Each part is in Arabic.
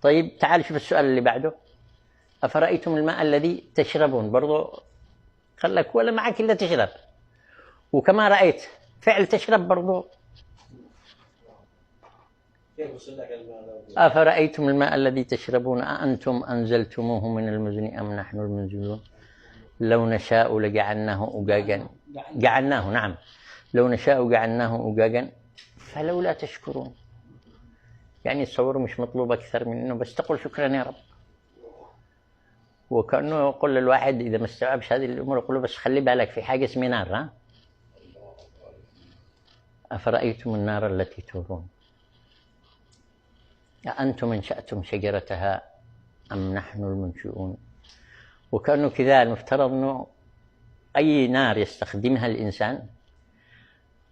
طيب تعال شوف السؤال اللي بعده. أفرأيتم الماء الذي تشربون، برضو خلك ولا معك إلا تشرب، وكما رأيت فعل تشرب برضو. أفرأيتم الماء الذي تشربون أأنتم أنزلتموه من المزن أم نحن المنزلون لو نشاء لجعلناه أجاجا. جعلناه، نعم، لو نشاء جعلناه أجاجا فلولا تشكرون. يعني تصوروا مش مطلوب أكثر من إنه بس تقول شكرا يا رب. وكأنه يقول للواحد إذا ما استوعبش هذه الأمور يقول له بس خلي بالك في حاجة اسمها نار. ها؟ أفرأيتم النار التي تورون أأنتم أنشأتم شجرتها أم نحن المنشئون. وكأنه كذا المفترض أنه أي نار يستخدمها الإنسان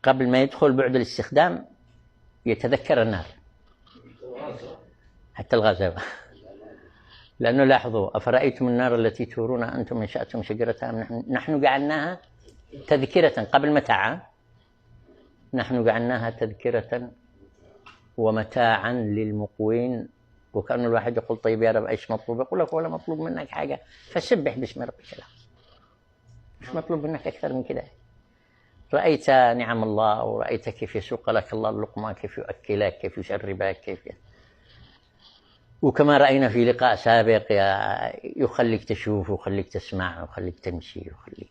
قبل ما يدخل بعد الاستخدام يتذكر النار، حتى الغاز. لأنه لاحظوا أفرأيتم النار التي تورون أنتم أنشأتم شجرتها أم نحن جعلناها تذكرة قبل متاعا. نحن جعلناها تذكرة ومتاعا للمقوين. وكأن الواحد يقول طيب يا رب ايش مطلوب؟ يقول لك ولا مطلوب منك حاجة، فسبح باسم ربك الأعلى. مش مطلوب منك أكثر من كده. رأيت نعم الله، ورأيت كيف يسوق لك الله اللقمة، كيف يؤكلك، كيف يشربك، كيف وكما رأينا في لقاء سابق يخليك تشوف ويخليك تسمع ويخليك تمشي ويخليك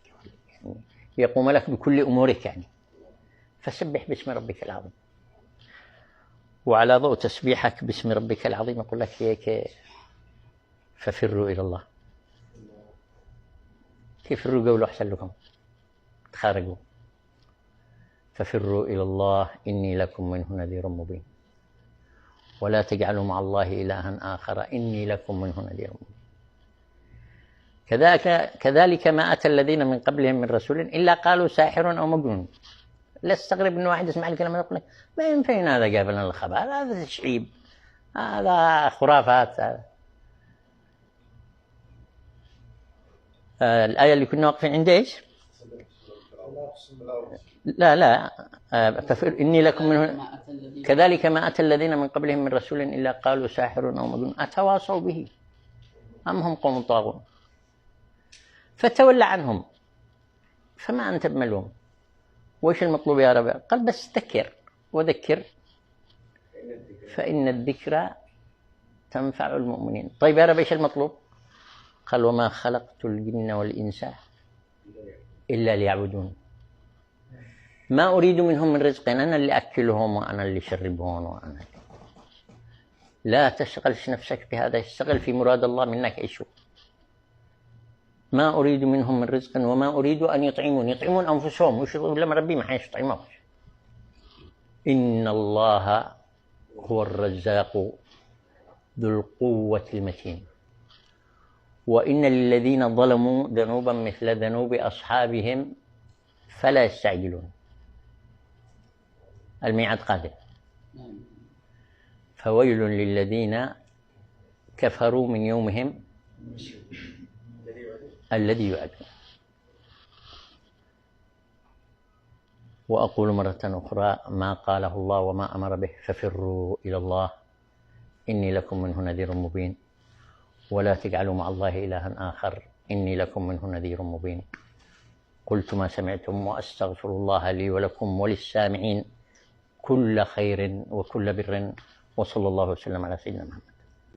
يعني يقوم لك بكل أمورك يعني. فسبح باسم ربك العظيم. وعلى ضوء تسبيحك باسم ربك العظيم يقول لك هيك ففروا إلى الله. كيف فروا؟ قولوا أحسن لكم، تخارجوا. ففروا إلى الله إني لكم منه نذير مبين ولا تجعلوا مع الله إلها آخر إني لكم منه نذير مبين. كذلك ما أتى الذين من قبلهم من رسول إلا قالوا ساحر أو مجنون. لا استغرب إنه واحد يسمع الكلام يقول لك ما ينفعنا هذا، جاب لنا الخبر، هذا تشعيب، هذا خرافات. الآية اللي كنا واقفين عند إيش؟ لا إني لكم منه كذلك ما أتى الذين من قبلهم من رسول إلا قالوا ساحر أو مجنون أتواصوا به أم هم قوم طاغون. فتولى عنهم فما أنت بملوم. وإيش المطلوب يا رب؟ قال بس ذكر وذكر فإن الذكرى تنفع المؤمنين. طيب يا رب إيش المطلوب؟ قال وما خلقت الجن والإنس إلا ليعبدون ما أريد منهم من رزق. أنا اللي أكلهم وأنا اللي أشربهم وأنا. لا تشغلش نفسك بهذا، اشتغل في مراد الله منك. إيش ما أريد منهم من رزق وما أريد أن يطعمون أنفسهم. وش لما ربي ما حيطعمهم. إن الله هو الرزاق ذو القوة المتين وإن للذين ظلموا ذنوبا مثل ذنوب أصحابهم فلا يستعجلون. الميعاد قادم. فويل للذين كفروا من يومهم الذي يوعدون. وأقول مرة أخرى ما قاله الله وما أمر به ففروا إلى الله إني لكم منه نذير مبين ولا تجعلوا مع الله إلها آخر إني لكم منه نذير مبين. قلت ما سمعتم وأستغفر الله لي ولكم وللسامعين كل خير وكل بر وصلى الله وسلم على سيدنا محمد.